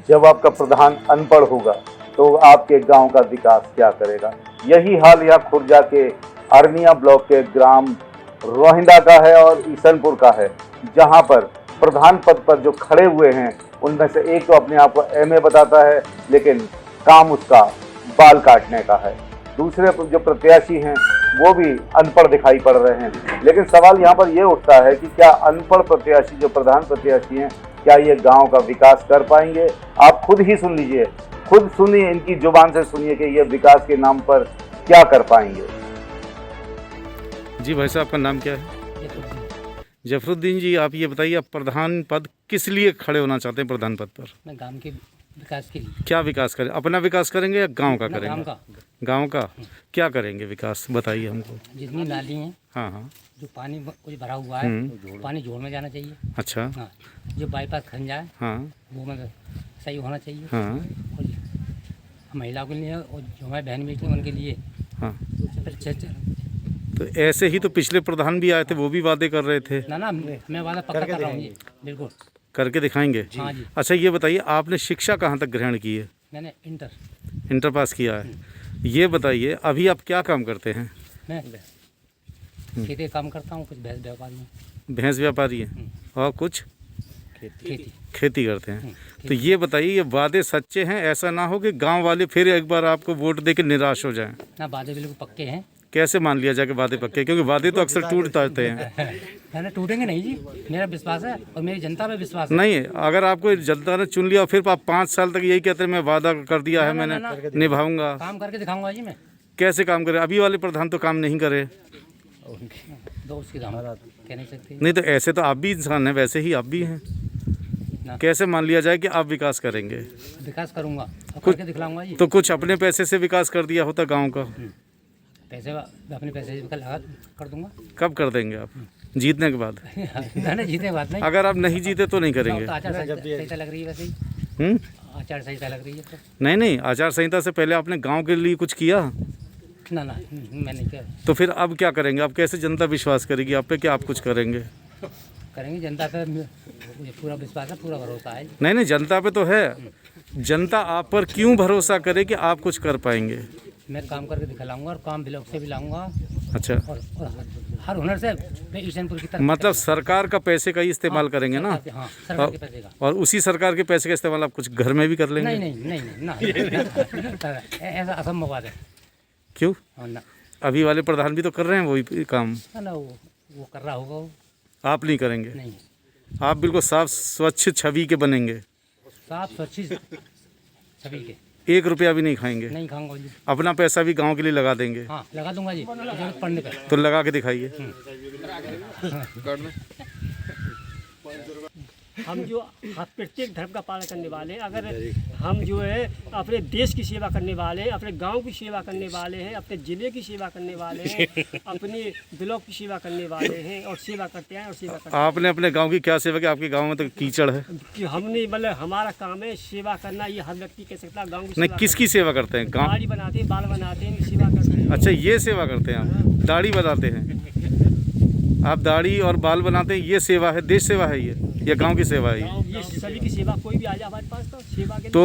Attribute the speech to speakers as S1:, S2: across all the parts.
S1: जब आपका प्रधान अनपढ़ होगा तो आपके गांव का विकास क्या करेगा। यही हाल यहाँ खुर्जा के अरनिया ब्लॉक के ग्राम रोहिंदा का है और ईसनपुर का है, जहां पर प्रधान पद पर जो खड़े हुए हैं उनमें से एक तो अपने आप को एमए बताता है, लेकिन काम उसका बाल काटने का है। दूसरे जो प्रत्याशी हैं वो भी अनपढ़ दिखाई पड़ रहे हैं। लेकिन सवाल यहाँ पर ये उठता है कि क्या अनपढ़ प्रत्याशी जो प्रधान प्रत्याशी हैं, क्या ये गांव का विकास कर पाएंगे। आप खुद ही सुन लीजिए, खुद सुनिए, इनकी जुबान से सुनिए कि ये विकास के नाम पर क्या कर पाएंगे।
S2: जी भाई साहब, आपका नाम क्या है? जफरुद्दीन जी, आप ये बताइए, आप प्रधान पद किस लिए खड़े होना चाहते हैं प्रधान पद पर?
S3: मैं गांव के विकास के लिए।
S2: क्या विकास करें? अपना विकास करेंगे या गांव का करेंगे?
S3: गांव का।
S2: गांव का क्या करेंगे विकास, बताइए हमको।
S3: जितनी नाली हैं,
S2: हाँ हाँ,
S3: जो पानी कुछ भरा हुआ है, पानी जोड़ में जाना चाहिए।
S2: अच्छा,
S3: हाँ, जो बाईपास खन जाए
S2: हाँ
S3: वो मतलब सही होना चाहिए।
S2: हाँ
S3: और महिलाओं के लिए और जो हमारी बहन बेटी हैं उनके लिए
S2: हाँ।
S3: फिर
S2: तो ऐसे ही तो पिछले प्रधान भी आए थे, वो भी वादे कर रहे थे।
S3: ना मैं वादा पक्का कर रहा हूँ जी, बिल्कुल
S2: करके दिखाएंगे?
S3: हाँ जी।
S2: अच्छा, ये बताइए, आपने शिक्षा कहाँ तक ग्रहण की है?
S3: मैंने
S2: इंटर पास किया है। ये बताइए, अभी आप क्या काम करते हैं?
S3: मैं खेती काम करता हूँ, कुछ भैंस व्यापारी हूँ।
S2: भैंस व्यापारी हैं और कुछ खेती करते हैं।
S3: खेती।
S2: तो ये बताइए, ये वादे सच्चे हैं? ऐसा ना हो कि गांव वाले फिर एक बार आपको वोट देके निराश हो जाएं।
S3: ना, वादे बिल्कुल पक्के हैं।
S2: कैसे मान लिया जाए कि वादे पक्के? क्योंकि वादे तो अक्सर टूट जाते हैं।
S3: मैंने टूटेंगे नहीं जी, मेरा विश्वास है और मेरी जनता पे विश्वास है।
S2: नहीं, अगर आपको जनता ने चुन लिया और फिर आप 5 साल तक यही कहते हैं मैं वादा कर दिया है, मैंने निभाऊंगा।
S3: काम करके दिखाऊंगा जी मैं।
S2: कैसे काम करे? अभी वाले प्रधान तो काम नहीं करे।
S3: दो उसकी दाम कह नहीं सकते।
S2: नहीं, तो ऐसे तो आप भी इंसान हैं, वैसे ही आप भी हैं। कैसे मान लिया जाए कि आप विकास करेंगे?
S3: विकास करूंगा और करके दिखलाऊंगा जी।
S2: तो कुछ अपने पैसे से विकास कर दिया होता गांव का।
S3: पैसे अपने पैसे से लगा कर दूंगा।
S2: कब कर देंगे आप? जीतने के बाद?
S3: ना जीतने बात नहीं।
S2: अगर आप नहीं जीते तो नहीं करेंगे?
S3: तो आचार संहिता लग रही है वैसे ही। आचार संहिता लग रही है तो।
S2: नहीं, आचार संहिता से पहले आपने गांव के लिए कुछ किया?
S3: ना मैं नहीं किया।
S2: तो फिर अब क्या करेंगे? आप कैसे जनता विश्वास करेगी आप पे कि आप कुछ करेंगे?
S3: करेंगे, जनता पे मुझे पूरा विश्वास है, पूरा भरोसा है।
S2: नहीं, जनता पे तो है। जनता आप पर क्यों भरोसा करे कि आप कुछ कर पाएंगे?
S3: मैं काम करके दिखलाऊंगा और काम ब्लॉक से भी लाऊंगा।
S2: अच्छा,
S3: और हर हुनर से मैं ईशनपुर की तरफ।
S2: मतलब सरकार का पैसे का ही इस्तेमाल करेंगे ना?
S3: हाँ, सरकार के पैसे का।
S2: और उसी सरकार के पैसे का इस्तेमाल आप कुछ घर में भी कर लेंगे?
S3: नहीं ना, ऐसा असंभव बात है।
S2: क्यों?
S3: ना,
S2: अभी वाले प्रधान भी तो कर रहे हैं वही काम।
S3: ना वो कर रहा होगा वो।
S2: आप नहीं करेंगे?
S3: नहीं,
S2: आप बिल्कुल साफ स्वच्छ छवि के बनेंगे।
S3: साफ स्वच्छ सभी के।
S2: 1 रुपया भी नहीं खाएंगे?
S3: नहीं खाऊंगा जी।
S2: अपना पैसा भी गांव के लिए लगा देंगे?
S3: हाँ, लगा दूंगा जी, जरूरत पड़ने पर।
S2: तो लगा के दिखाइए।
S4: हम जो प्रत्येक धर्म का पालन करने वाले हैं, अगर हम जो है अपने देश की सेवा करने वाले हैं, अपने गांव की सेवा करने वाले हैं, अपने ज़िले की सेवा करने वाले हैं, अपने ब्लॉक की सेवा करने वाले हैं और सेवा करते हैं और सेवा करते हैं।
S2: आपने अपने गांव की क्या सेवा की? आपके गांव में तो कीचड़ है।
S4: कि हमने मतलब हमारा काम है सेवा करना, ये हर व्यक्ति कह सकता है। गाँव की
S2: नहीं, किसकी सेवा करते हैं? गाँव
S4: दाढ़ी बनाते हैं, बाल बनाते हैं, सेवा करते हैं।
S2: अच्छा, ये सेवा करते हैं आप? दाढ़ी बनाते हैं आप? दाढ़ी और बाल बनाते हैं, ये सेवा है? देश सेवा है ये गांव की सेवा है
S4: ये सभी की सेवा, कोई भी आ जाए हमारे पास तो सेवा के
S2: तो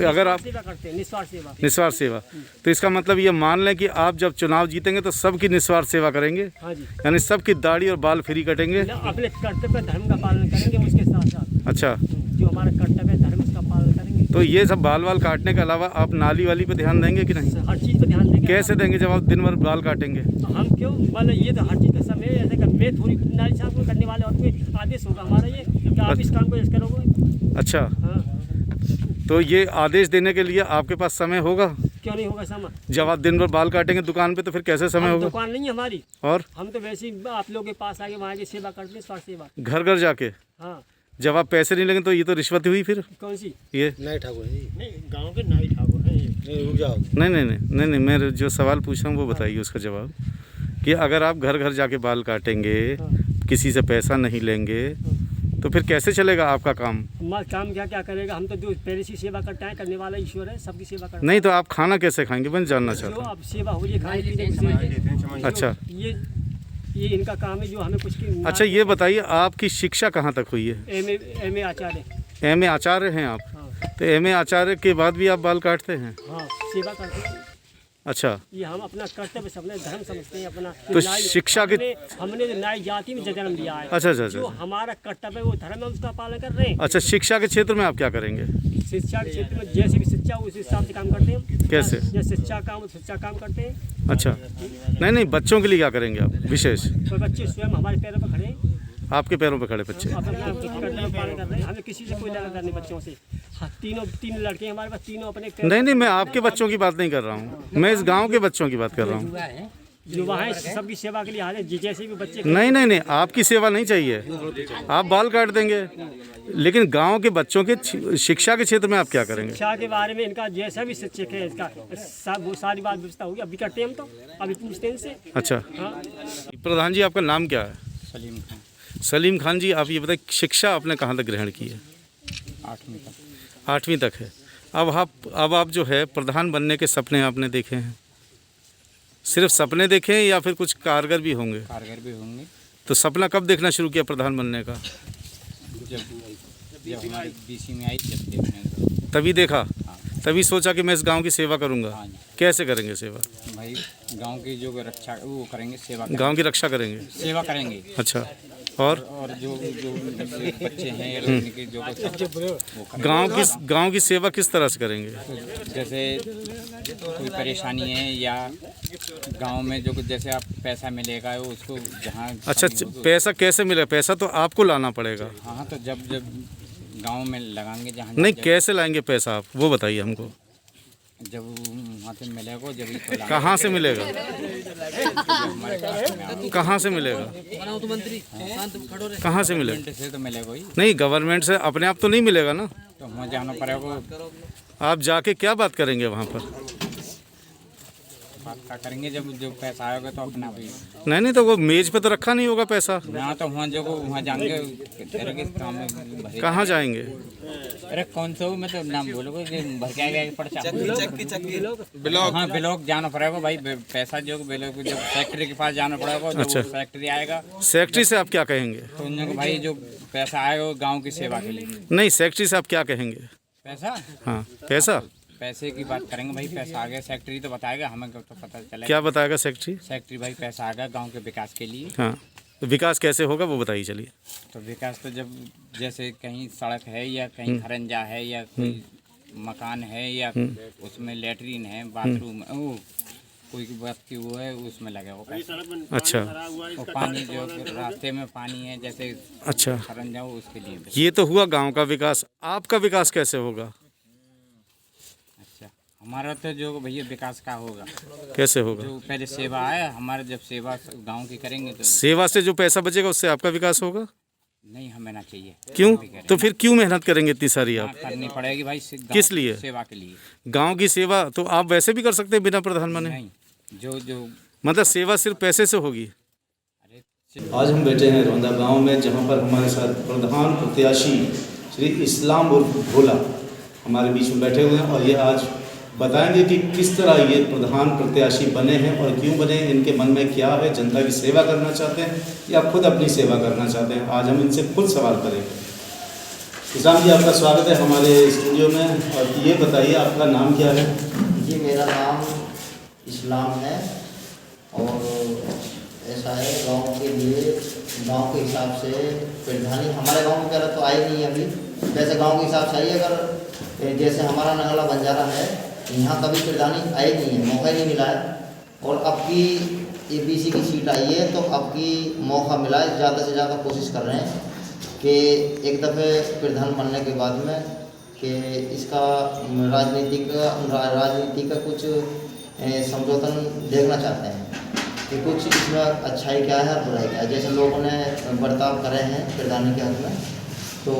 S2: अगर आप
S4: सेवा करते हैं, निस्वार्थ सेवा।
S2: निस्वार्थ सेवा, तो इसका मतलब ये मान लें कि आप जब चुनाव जीतेंगे तो सबकी निस्वार्थ सेवा करेंगे?
S4: हाँ जी,
S2: यानी सबकी दाढ़ी और बाल फ्री कटेंगे?
S4: अपने कर्तव्य धर्म का पालन करेंगे उसके साथ साथ।
S2: अच्छा,
S4: जो हमारा कर्तव्य धर्म उसका पालन करेंगे।
S2: तो ये सब बाल काटने के अलावा आप नाली वाली पे ध्यान देंगे कि नहीं?
S4: हर चीज़ पर ध्यान देंगे।
S2: कैसे देंगे जब आप दिन भर बाल काटेंगे?
S4: तो हम क्यों मतलब ये तो हर चीज़ का समय है, ऐसे मैं थोड़ी नारी साहब को करने वाले और कोई आदेश होगा हमारा ये कि आप इस काम को ऐसे करोगे।
S2: अच्छा,
S4: हाँ,
S2: तो ये आदेश देने के लिए आपके पास समय होगा?
S4: क्यों नहीं होगा समय?
S2: जब आप दिन भर बाल काटेंगे दुकान पे तो फिर कैसे समय होगा?
S4: दुकान नहीं है हमारी,
S2: और
S4: हम तो वैसे ही आप लोगों के पास आके वहाँ की सेवा करते हैं, स्वास्थ्य सेवा।
S2: घर घर जाके
S4: हाँ,
S2: जब आप पैसे नहीं लेंगे तो ये तो रिश्वत हुई फिर।
S4: कौन सी?
S2: ये
S5: नहीं ठाकुर है,
S4: नहीं, गाँव के नाई ठाकुर हैं ये।
S5: नहीं रुक जाओ।
S2: नहीं, मैं जो सवाल पूछ रहा हूँ वो बताइए उसका जवाब। कि अगर आप घर घर जाके बाल काटेंगे, किसी से पैसा नहीं लेंगे, तो फिर कैसे चलेगा आपका काम?
S4: हमारा काम क्या करेगा? हम तो जो पहले से सेवा करते हैं, करने वाला ईश्वर है, सबकी सेवा करते हैं।
S2: नहीं, तो आप खाना कैसे खाएंगे? मैं जानना
S4: जो
S2: चाहता हूँ।
S4: अब सेवा हो रही है खाने पीने की।
S2: अच्छा,
S4: ये इनका काम है जो हमें कुछ की।
S2: अच्छा, ये बताइए आपकी शिक्षा कहाँ तक हुई है?
S4: एमए आचार्य।
S2: एमए आचार्य हैं आप?
S4: हाँ।
S2: तो एमए आचार्य के बाद भी आप बाल काटते हैं?
S4: हाँ, सेवा करते हैं।
S2: अच्छा,
S4: ये हम अपना कर्तव्य अपना धर्म समझते हैं अपना।
S2: तो
S4: न्याय-
S2: शिक्षा के
S4: हमने जो न्याय जाति में जन्म लिया है।
S2: अच्छा अच्छा
S4: जो
S2: अच्छा
S4: हमारा कर्तव्य है वो धर्म है, उसका पालन कर रहे हैं।
S2: अच्छा, शिक्षा के क्षेत्र में आप क्या करेंगे?
S4: शिक्षा के क्षेत्र में जैसे भी शिक्षा उस हिसाब से काम करते हैं हम।
S2: कैसे?
S4: जैसे शिक्षा काम करते हैं।
S2: अच्छा, नहीं बच्चों के लिए क्या करेंगे आप विशेष?
S4: तो बच्चे स्वयं हमारे पैरों पर खड़े हैं,
S2: आपके पैरों पे खड़े बच्चे?
S4: अपना कर्तव्य पालन कर रहे हैं। हमें किसी से कोई लेना देना नहीं बच्चों से। हाँ, तीन लड़के हैं हमारे पास, तीनों अपने
S2: नहीं, मैं आपके बच्चों की बात नहीं कर रहा हूँ, मैं इस गांव के बच्चों की बात कर रहा हूँ।
S4: युवा हैं, सबकी सेवा के लिए हाजिर हैं। जैसे भी बच्चे
S2: नहीं, आपकी सेवा नहीं चाहिए, आप बाल काट देंगे, लेकिन गांव के बच्चों के शिक्षा के क्षेत्र में आप क्या करेंगे?
S4: शिक्षा के बारे में इनका जैसा भी शिक्षक है इसका वो सारी बात व्यवस्था होगी। अभी करते हैं हम, तो अभी पूछते हैं इनसे।
S2: अच्छा,
S4: हाँ,
S2: प्रधान जी आपका नाम क्या है?
S3: सलीम खान।
S2: सलीम खान जी, आप ये बताइए शिक्षा आपने कहाँ तक ग्रहण की है?
S3: 8वीं तक।
S2: 8वीं तक है। अब आप जो है प्रधान बनने के सपने आपने देखे हैं? सिर्फ सपने देखे हैं या फिर कुछ कारगर भी होंगे?
S3: कारगर भी होंगे।
S2: तो सपना कब देखना शुरू किया प्रधान बनने का?
S3: जब हमारी बीसी में आई जब देखने को।
S2: तभी देखा,
S3: हाँ
S2: तभी सोचा कि मैं इस गांव की सेवा करूंगा।
S3: हाँ जी।
S2: कैसे करेंगे सेवा?
S3: भाई गांव की जो रक्षा वो करेंगे, सेवा
S2: गांव की रक्षा करेंगे।
S3: सेवा करेंगे।
S2: अच्छा, और
S3: जो बच्चे हैं या उनके जो वो करेंगे।
S2: गांव की सेवा किस तरह से करेंगे?
S3: जैसे कोई परेशानी है या गांव में जो जैसे आप पैसा मिलेगा उसको जहाँ।
S2: अच्छा, पैसा कैसे मिलेगा? पैसा तो आपको लाना पड़ेगा।
S3: हाँ, तो जब गांव में लगाएंगे जहाँ।
S2: नहीं, कैसे लाएंगे पैसा आप वो बताइए हमको।
S3: जब वहाँ से मिलेगा जब ही तो
S2: कहाँ से मिलेगा?
S3: हमारे पास में आओ।
S2: कहाँ से मिलेगा? कहाँ से मिलेगा?
S3: गवर्नमेंट से तो मिलेगा ही।
S2: नहीं, गवर्नमेंट से अपने आप तो नहीं मिलेगा ना।
S3: तो वहाँ जाना पड़ेगा।
S2: आप जाके क्या बात करेंगे वहाँ पर?
S3: बात क्या करेंगे जब जो पैसा आएगा तो अपना भी।
S2: नहीं, तो वो मेज पे तो रखा नहीं होगा पैसा।
S3: हाँ, तो वहाँ जो वहाँ जाएंगे तेरे के काम में भरे।
S2: कहाँ जाएंगे?
S3: अरे कौन सा मैं तो नाम बोलोगे कि भर के आएगा पर्चा। ब्लॉक। हाँ, ब्लॉक जाना पड़ेगा भाई। पैसा जो ब्लॉक जो फैक्ट्री के पास जाना पड़ेगा।
S2: अच्छा,
S3: फैक्ट्री आएगा।
S2: सेक्रेटरी से आप क्या कहेंगे?
S3: तो उन लोगों को भाई जो पैसा आएगा वो गाँव की सेवा के लिए।
S2: नहीं, सेक्रेटरी से आप क्या कहेंगे?
S3: पैसा।
S2: हाँ, पैसा
S3: पैसे की बात करेंगे भाई। पैसा आ गया सेक्रेटरी तो बताएगा हमें, तो पता चलेगा।
S2: क्या बताएगा सेक्रेटरी?
S3: सेक्रेटरी भाई पैसा आ गया गाँव के विकास के लिए।
S2: हाँ, तो विकास कैसे होगा वो बताइए चलिए।
S3: तो विकास तो जब जैसे कहीं सड़क है या कहीं खरंजा है या कोई मकान है या उसमें लेटरिन है, बाथरूम है, वो कोई बात की वो है उसमें लगे हो पैसा।
S2: अच्छा,
S3: और पानी जो रास्ते में पानी है जैसे
S2: अच्छा,
S3: खरंजा हो उसके लिए।
S2: ये तो हुआ गांव का विकास। आपका विकास कैसे होगा?
S3: अच्छा, हमारा तो जो भैया विकास का होगा
S2: कैसे होगा?
S3: जो पहले सेवा है हमारा, जब सेवा गांव की करेंगे तो।
S2: सेवा से जो पैसा बचेगा उससे आपका विकास होगा?
S3: नहीं, हमें ना चाहिए।
S2: क्यों? तो फिर क्यों मेहनत करेंगे इतनी सारी आप?
S3: करनी पड़ेगी भाई।
S2: किस लिए?
S3: सेवा के लिए।
S2: गांव की सेवा तो आप वैसे भी कर सकते हैं बिना प्रधान बने।
S3: नहीं, जो
S2: मतलब सेवा सिर्फ पैसे से होगी?
S3: अरे
S5: आज हम बैठे हैं रोंदा गांव में, जहां पर हमारे साथ प्रधान प्रत्याशी श्री इस्लाम उर्फ भोला हमारे बीच में बैठे हुए हैं और ये आज बताएंगे कि किस तरह ये प्रधान प्रत्याशी बने हैं और क्यों बने, इनके मन में क्या है, जनता की सेवा करना चाहते हैं या खुद अपनी सेवा करना चाहते हैं। आज हम इनसे खुद सवाल करेंगे। इस्लाम जी, आपका स्वागत है हमारे स्टूडियो में। और ये बताइए आपका नाम क्या है?
S6: जी, मेरा नाम इस्लाम है और ऐसा है गांव के लिए, गांव के हिसाब से प्रधानी हमारे गांव में पहले तो आई नहीं अभी। वैसे गांव के हिसाब से आई, अगर जैसे हमारा नगला बंजारा है यहाँ कभी प्रधानी आई नहीं है, मौका ही नहीं मिला है। और अब की ये बीसी की सीट आई है तो अब की मौका मिला है, ज़्यादा से ज़्यादा कोशिश कर रहे हैं कि एक दफ़े प्रधान बनने के बाद में कि इसका राजनीति का कुछ समझौतन देखना चाहते हैं कि कुछ इसमें अच्छाई क्या है और बुराई क्या है। जैसे लोगों ने बर्ताव करे हैं प्रधानी के हक में, तो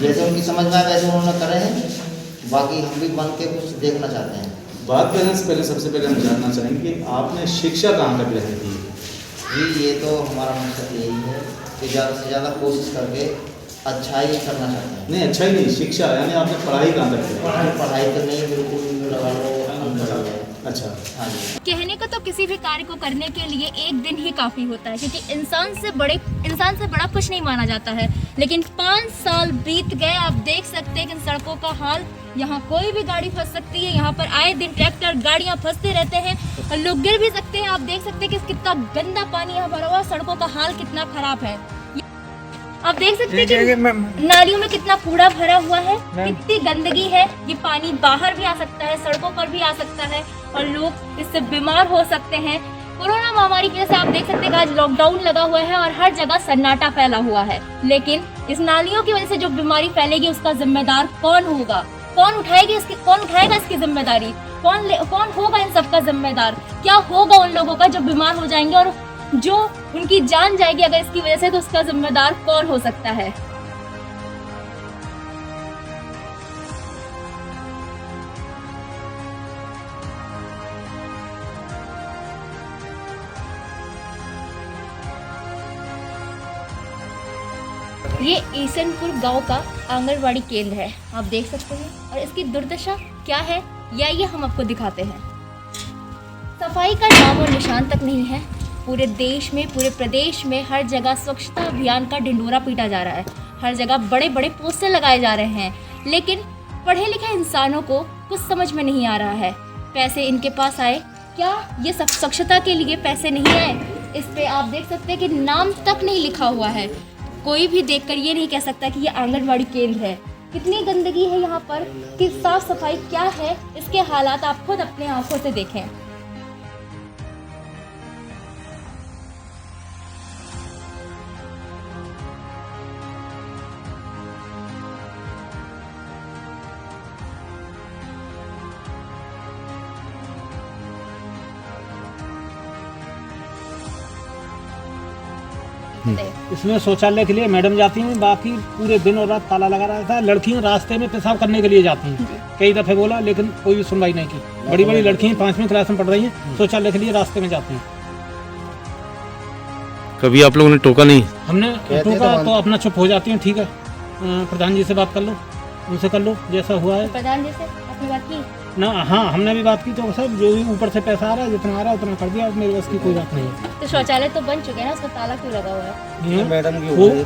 S6: जैसे उनकी समझ में आए वैसे उन्होंने करे हैं। बाकी हम भी बन के कुछ देखना चाहते हैं।
S5: बात करने से पहले सबसे पहले हम जानना चाहेंगे कि आपने शिक्षा कहाँ तक ग्रहण की?
S6: जी, ये तो हमारा मकसद यही है कि ज़्यादा से ज़्यादा कोशिश करके अच्छाई करना चाहते हैं।
S5: नहीं, अच्छा ही नहीं, शिक्षा यानी आपने पढ़ाई कहाँ तक की?
S6: पढ़ाई तो नहीं, बिल्कुल लगा लो अनपढ़ है।
S5: अच्छा।
S6: हाँ जी।
S7: कहने का तो किसी भी कार्य को करने के लिए एक दिन ही काफ़ी होता है, क्योंकि इंसान से बड़ा कुछ नहीं माना जाता है। लेकिन 5 साल बीत गए, आप देख सकते हैं कि सड़कों का हाल, यहाँ कोई भी गाड़ी फंस सकती है, यहाँ पर आए दिन ट्रैक्टर गाड़ियाँ फंसते रहते हैं और लोग गिर भी सकते हैं। आप देख सकते हैं कि कितना गंदा पानी यहाँ भरा हुआ, सड़कों का हाल कितना खराब है। आप देख सकते हैं कि नालियों में कितना कूड़ा भरा हुआ है, कितनी गंदगी है। ये पानी बाहर भी आ सकता है, सड़कों पर भी आ सकता है और लोग इससे बीमार हो सकते हैं। कोरोना महामारी की वजह से आप देख सकते हैं कि आज लॉकडाउन लगा हुआ है और हर जगह सन्नाटा फैला हुआ है। लेकिन इस नालियों की वजह से जो बीमारी फैलेगी उसका जिम्मेदार कौन होगा? कौन उठाएगा इसकी जिम्मेदारी? कौन होगा इन सबका जिम्मेदार? क्या होगा उन लोगों का जो बीमार हो जाएंगे और जो उनकी जान जाएगी अगर इसकी वजह से, तो उसका जिम्मेदार कौन हो सकता है? ये ईसनपुर गांव का आंगनवाड़ी केंद्र है, आप देख सकते हैं। और इसकी दुर्दशा क्या है या ये हम आपको दिखाते हैं। सफाई का नाम और निशान तक नहीं है। पूरे देश में, पूरे प्रदेश में हर जगह स्वच्छता अभियान का ढिंढोरा पीटा जा रहा है। हर जगह बड़े बड़े पोस्टर लगाए जा रहे हैं, लेकिन पढ़े लिखे इंसानों को कुछ समझ में नहीं आ रहा है। पैसे इनके पास आए क्या? ये सब स्वच्छता के लिए पैसे नहीं आए। इस पे आप देख सकते हैं कि नाम तक नहीं लिखा हुआ है। कोई भी देखकर ये नहीं कह सकता कि ये आंगनवाड़ी केंद्र है। कितनी गंदगी है यहाँ पर, कि साफ सफाई क्या है, इसके हालात आप खुद अपने आंखों से देखें।
S8: इसमें शौचालय के लिए मैडम जाती हैं, बाकी पूरे दिन और रात ताला लगा रहता है। लड़कियां रास्ते में पेशाब करने के लिए जाती हैं, कई दफ़े बोला लेकिन कोई भी सुनवाई नहीं की। बड़ी बड़ी लड़कियां 5वीं क्लास में पढ़ रही हैं, शौचालय के लिए रास्ते में जाती हैं।
S2: कभी आप लोगों ने टोका नहीं?
S8: हमने टोका तो अपना चुप हो जाती हैं। ठीक है, प्रधान जी से बात कर लो, उनसे कर लो जैसा हुआ है।
S7: प्रधान जी से अपनी बात की
S8: ना? हाँ, हमने भी बात की। तो सब जो भी ऊपर से पैसा आ रहा है, जितना आ रहा है उतना कर दिया। मेरे बस की कोई बात नहीं है।
S7: तो शौचालय तो बन चुके हैं ना, उसका ताला क्यों लगा हुआ है?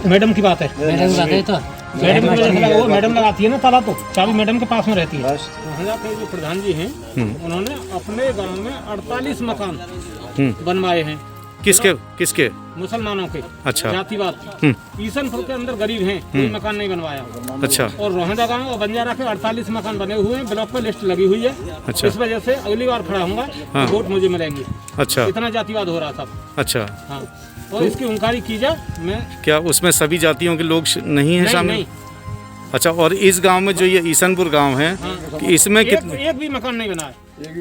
S8: मैडम की बात है। मैडम की वजह से लगा हुआ। मैडम लगाती है ना ताला, तो चाबी मैडम के पास में रहती है। यहाँ के जो प्रधान जी हैं, उन्होंने अपने गांव में 48 मकान बनवाए हैं।
S2: किसके?
S8: मुसलमानों के।
S2: अच्छा।
S8: जातिवाद। ईसनपुर के अंदर गरीब हैं, कोई मकान नहीं बनवाया।
S2: अच्छा।
S8: और रोहिंदा गांव और बंजारा के 48 मकान बने हुए हैं। ब्लॉक पे लिस्ट लगी हुई है।
S2: अच्छा।
S8: इस वजह से अगली बार खड़ा होऊंगा तो वोट मुझे मिलेंगे।
S2: अच्छा।
S8: इतना जातिवाद हो रहा था।
S2: अच्छा।
S8: हाँ, और इसकी इंक्वायरी की जाए। मैं क्या
S2: उसमें सभी जातियों के लोग नहीं हैं शामिल?
S8: नहीं।
S2: अच्छा। और इस गांव में जो ये ईसनपुर गांव है, इसमें कितने?
S8: एक भी मकान नहीं बना है।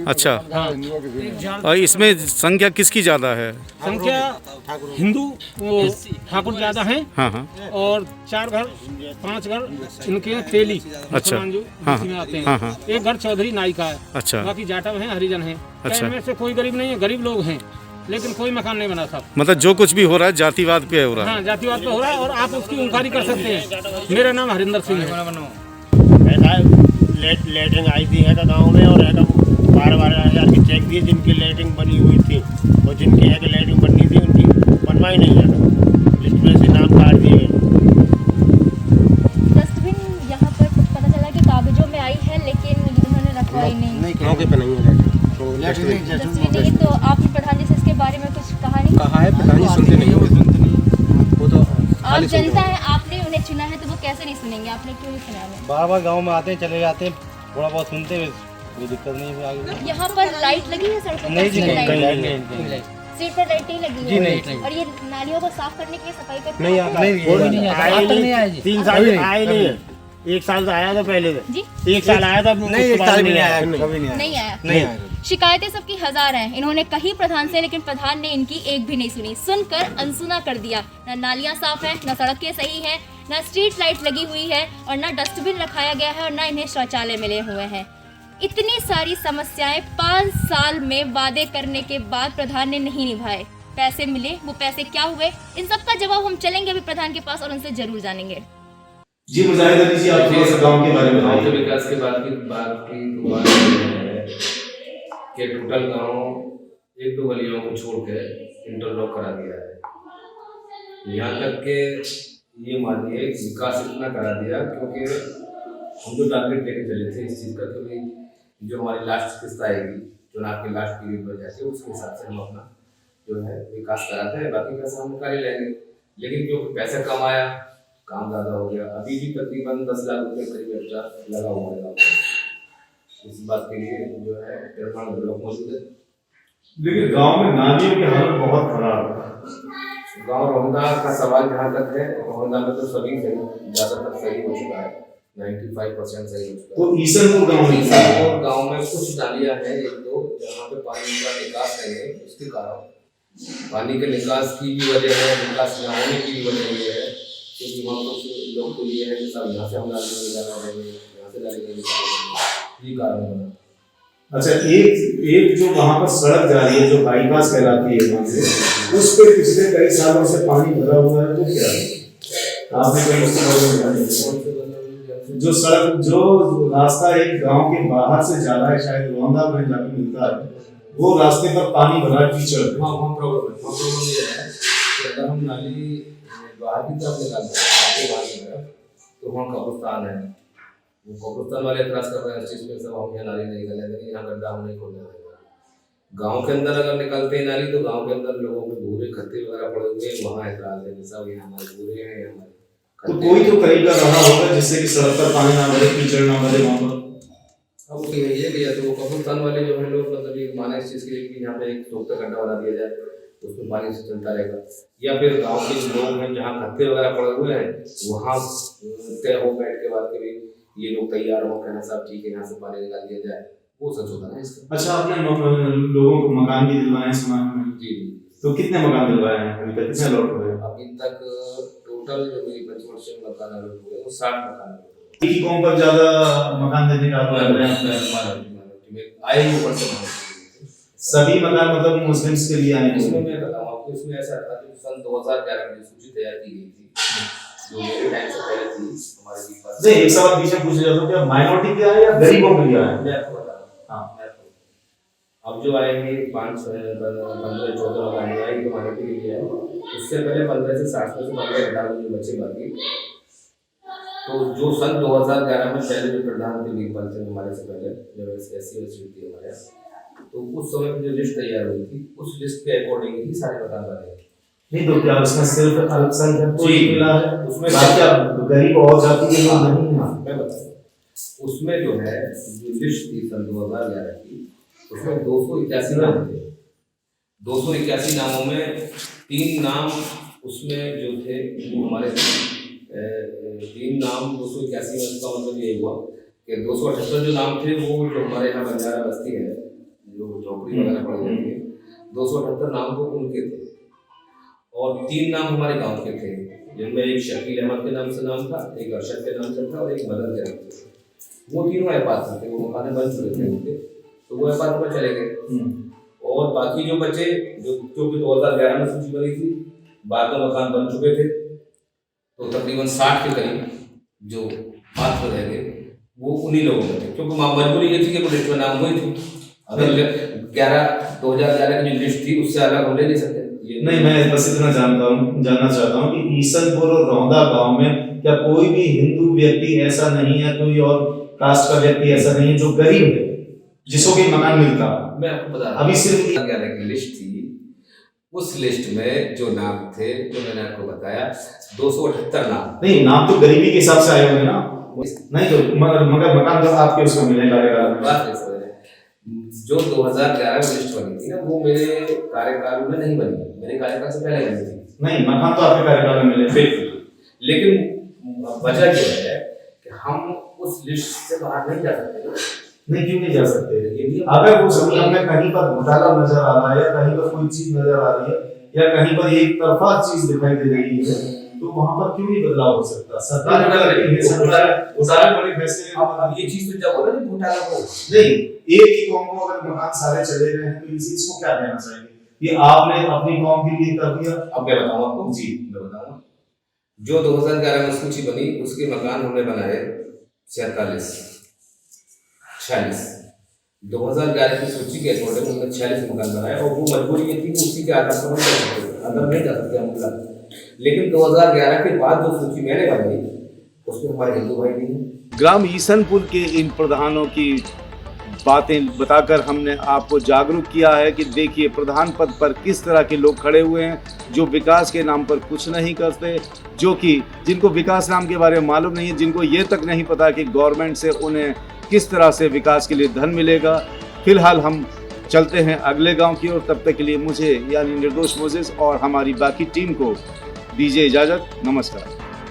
S2: अच्छा।
S8: हाँ।
S2: और इसमें संख्या किसकी ज्यादा है?
S8: संख्या हिंदू ठाकुर ज्यादा हैं।
S2: हाँ हाँ।
S8: और 4 घर 5 घर इनके हैं तेली।
S2: अच्छा।
S8: जो
S2: हाँ
S8: में आते हैं।
S2: हाँ हाँ।
S8: एक घर चौधरी नाई का है।
S2: अच्छा।
S8: बाकी जाटव हैं, हरिजन हैं।
S2: अच्छा।
S8: इनमें से कोई गरीब नहीं है, गरीब लोग हैं, लेकिन कोई मकान नहीं बना था।
S2: मतलब जो कुछ भी हो रहा है जातिवाद पे हो रहा है?
S8: हाँ, जातिवाद पे हो रहा है और आप उसकी इंक्वायरी कर सकते हैं। मेरा नाम हरिंदर सिंह है।
S9: लेटरिंग आई थी है गाँव में, और 12,000 की चेक दिए जिनकी लेटरिंग बनी हुई थी, और जिनकी है कि लेटरिंग बननी थी उनकी बनवाई नहीं है। लिस्ट में से नाम काट दिए गए।
S7: डस्टबिन यहाँ पर पता चला कि कागजों में आई है, लेकिन उन्होंने रखवाई नहीं।
S9: मौके पे नहीं है
S7: डस्टबिन नहीं। तो आपने प्रधान जी से इसके बारे में कुछ कहा नहीं?
S9: कहा है, प्रधान जी सुनते नहीं। वो तो
S7: आप जनता है, आपने उन्हें चुना है, तो वो कैसे नहीं सुनेंगे? आपने क्यों नहीं सुना हमें?
S9: बार गाँव में आते हैं, चले जाते हैं, थोड़ा बहुत सुनते हुए कोई दिक्कत नहीं है आगे।
S7: यहाँ पर लाइट लगी है सड़कों पर?
S9: नहीं जी,
S7: लाइट
S9: नहीं।
S7: स्ट्रीट पर लाइट नहीं लगी है?
S9: जी नहीं।
S7: और ये नालियों को साफ करने के लिए सफाई करते
S9: नहीं
S7: हैं?
S9: नहीं आया जी। 3 साल आए नहीं है। 1 साल तो आया था पहले से
S7: जी।
S9: 1 साल आया था। नहीं, 1 साल भी नहीं आया, कभी
S7: नहीं आया। शिकायतें सबकी हजार हैं। इन्होंने कही प्रधान से, लेकिन प्रधान ने इनकी एक भी नहीं सुनी। सुनकर अनसुना कर दिया। ना नालियां साफ है, ना सड़कें सही है, ना स्ट्रीट लाइट लगी हुई है, और ना डस्टबिन रखाया गया है, और ना इन्हें शौचालय मिले हुए हैं। इतनी सारी समस्याएं 5 साल में वादे करने के बाद प्रधान ने नहीं निभाए। पैसे मिले, वो पैसे क्या हुए, इन सब का जवाब हम चलेंगे अभी प्रधान के पास और उनसे जरूर जानेंगे।
S5: जी मुजाहिद अली जी, आप थोड़ा सा गाँव के बारे में
S10: गाँव के
S5: बताइए।
S10: विकास के बाद की बात है कि टोटल गांव एक दो गलियों को छोड़ के इंटरलॉक करा दिया है। यहाँ तक के ये मानिए विकास इतना करा दिया क्योंकि हम जो टारगेट लेके चले थे इस चीज़ का कि भाई जो हमारी लास्ट किस्त आएगी, चुनाव के लास्ट पीरियड में जाके उसके हिसाब से हम अपना जो है विकास कराते हैं, बाकी पैसा हम कर ही लेंगे। लेकिन क्योंकि पैसा कम आया, काम ज़्यादा हो गया, अभी भी तकरीबन 10 लाख रुपये करीब एक्स्ट्रा लगा हुआ है गाँव। इस बात के लिए जो है निर्माण ब्लॉक मौजूद है।
S5: देखिए गांव में नालियों की हालत बहुत खराब है।
S10: गाँव रोहंदा का सवाल जहाँ तक है, रोहंदा में तो सभी सही ज़्यादातर सही हो चुका है, 95% सही हो चुका है।
S5: तो ईसनपुर
S10: गाँव में कुछ नालियाँ हैं एक दो जहाँ पे पानी का निकास नहीं है, उसके कारण पानी के निकास की भी वजह है, निकास न होने की भी वजह ये है क्योंकि वहाँ कुछ लोग को ये है कि सब यहाँ से हम नाली में जाना देंगे, यहाँ से नाली में ये कारण बना।
S5: अच्छा, एक जो वहाँ पर सड़क जा रही है जो बाईपास कहलाती है वहाँ से, उस पे पिछले कई सालों से पानी भरा हुआ है, तो क्या है आपने कहीं उसके बारे में जो सड़क जो रास्ता एक गांव के बाहर से जा रहा है, शायद रोहंदा में जाके मिलता है, वो रास्ते पर पानी भरा कीचड़।
S10: हाँ, वहाँ प्रॉब्लम ये है कि अगर हम नाली बाहर की तरफ निकालते हैं बाहर की तरफ, तो वहाँ कब्रिस्तान है, वो कब्रिस्तान वाले एतराज़ कर रहे हैं इस चीज़ पे, सब हम यहाँ नाली नहीं निकालेंगे, यहाँ गड्ढा हम नहीं खोलने देंगे। गाँव के अंदर अगर निकालते हैं नाली तो गाँव के अंदर लोगों को भूरे खत्ते वगैरह पड़े हुए हैं, वहाँ एतराज़ है सब यहाँ हमारे भूरे हैं, हमारे
S5: तो कोई तो तरीका रहा होगा जिससे कि सड़क पर पानी ना भरे, कीचड़ ना भरे वहाँ पर।
S10: अब उसकी यही है कि या तो कब्रिस्तान वाले जो है लोग मतलब ये माने इस चीज़ के लिए कि यहाँ पे एक सोखता गड्ढा बना दिया जाए, उसमें पानी से चलता रहेगा, या फिर गांव के लोग हैं जहाँ खत्ते वगैरह पड़े हुए हैं वहाँ तय हो बैठ के बाद कभी ये लोग तैयार हो कहना साहब ठीक है यहाँ से पानी निकाल दिया जाए, वो सच होता है इसका।
S5: अच्छा, आपने लोगों को मकान भी दिलवाए सुना है?
S10: जी,
S5: तो कितने मकान दिलवाए हैं अभी तक, कितने अलॉट हुए?
S10: अभी तक टोटल जो मेरी पंचवर्षीय मकान अलॉट हुए वो 60 मकान
S5: की कौन पर ज्यादा मकान देने का
S10: आए ऊपर से
S5: सभी मकान मतलब मुस्लिम्स के लिए आए?
S10: इसमें मैं बताऊँ आपको, इसमें ऐसा था कि सन 2011 में सूची तैयार की गई थी जो मेरे टाइम से पहले थी हमारे भी पास।
S5: नहीं, एक सवाल पीछे पूछा जाता है, क्या माइनॉरिटी के आए या गरीबों के लिए आए?
S10: मैं आपको बता रहा हूँ। अब जो आएंगे 5-15-14 मकान आए तो माइनॉरिटी के लिए आए, उससे पहले 15 से 60 में से 15 हटा जो बच्चे बाकी, तो जो सन 2011 में पहले जो प्रधानमंत्री वीरपाल सिंह हमारे से पहले जब SC थी हमारे, तो उस समय पर जो लिस्ट तैयार हुई थी उस लिस्ट के अकॉर्डिंग ही सारे मकान बने।
S5: नहीं तो क्या उसमें सिर्फ अल्पसंख्यक को ही मिला है, उसमें क्या गरीब और जाति के लोग नहीं हैं?
S10: मैं बताऊँ, उसमें जो है जो लिस्ट थी सन 2011 की, उसमें 281 नाम थे। 281 नामों में 3 नाम उसमें जो थे वो हमारे 3 नाम 281 में, उसका मतलब ये हुआ कि 278 जो नाम थे वो जो हमारे यहाँ बंजारा बस्ती है जो झोपड़ी वगैरह पड़ जाती है, 278 नाम तो उनके थे और 3 नाम हमारे गांव के थे, जिनमें एक शकील अहमद के नाम से नाम था, एक अरशद के नाम से था और एक मदन के नाम से। वो तीनों अपार्ट थे, वो मकान बन चुके थे उनके, तो वो अपार्ट में चले गए। और बाकी जो बचे जो क्योंकि 2011 में सूची बनी थी, बाद में मकान बन चुके थे, तो तकरीबन 60 के करीब जो पात्र रह गए वो उन्हीं लोगों में थे, क्योंकि मजबूरी ये थी कि वो लिस्ट में नाम हुई थी। अगर 2011 की जो लिस्ट थी उससे अलग हम ले नहीं सकते।
S5: नहीं, मैं बस इतना जानना चाहता हूँ कि ईसनपुर और रौंदा गांव में क्या कोई भी हिंदू व्यक्ति ऐसा नहीं है, कोई और कास्ट का व्यक्ति ऐसा नहीं है जो गरीब है जिसको भी मकान मिलता?
S10: मैं आपको बता रहा हूँ,
S5: अभी सिर्फ
S10: 11 की लिस्ट थी, उस लिस्ट में जो नाम थे जो मैंने आपको बताया 278 नाम।
S5: नहीं, नाम तो गरीबी के हिसाब से आए होंगे ना? नहीं तो मगर मकान तो आपके उसको मिलने का
S10: जो 2011 में लिस्ट बनी थी ना वो मेरे कार्यकाल में नहीं बनी, मेरे कार्यकाल से पहले बनी थी।
S5: नहीं, मकान तो आपके कार्यकाल में मिले,
S10: लेकिन वजह जो है कि हम उस लिस्ट से बाहर नहीं जा सकते।
S5: नहीं, क्यों नहीं जा सकते? अगर वो संगठन में कहीं पर घोटाला नजर आ रहा है या कहीं पर कोई चीज नजर आ रही है या कहीं पर एक तरफा चीज दिखाई दे रही है, तो वहां पर क्यों नहीं बदलाव हो सकता? सरकार बड़े फैसले,
S10: अब ये चीज तो जब बोला ना घोटाला को
S5: नहीं, एक ही कौम को अगर मकान सारे चले गए हैं तो इस चीज को क्या कहना चाहिए? ये आपने अपनी कौम के लिए कर दिया।
S10: अब मैं बताऊं आपको,
S5: जी
S10: मैं बताऊं, जो 2011 में सूची बनी उसके मकान हमने बनाए 46, 2011 की सूची के अकॉर्डिंग उन्होंने 46 मकान बनाए और वो मजबूरी ये थी कि उसी के आधार पर हम कर सकते थे, अंदर नहीं जा सकते हम लोग। लेकिन 2011 के बाद जो सूची मैंने बनाई उसमें हमारे हिंदू भाई नहीं हैं।
S5: ग्राम ईसनपुर के इन प्रधानों की बातें बताकर हमने आपको जागरूक किया है कि देखिए प्रधान पद पर किस तरह के लोग खड़े हुए हैं जो विकास के नाम पर कुछ नहीं करते, जो कि जिनको विकास नाम के बारे में मालूम नहीं है, जिनको ये तक नहीं पता कि गवर्नमेंट से उन्हें किस तरह से विकास के लिए धन मिलेगा। फिलहाल हम चलते हैं अगले गांव की ओर, तब तक के लिए मुझे यानी निर्दोष मोजेस और हमारी बाकी टीम को दीजिए इजाज़त। नमस्कार।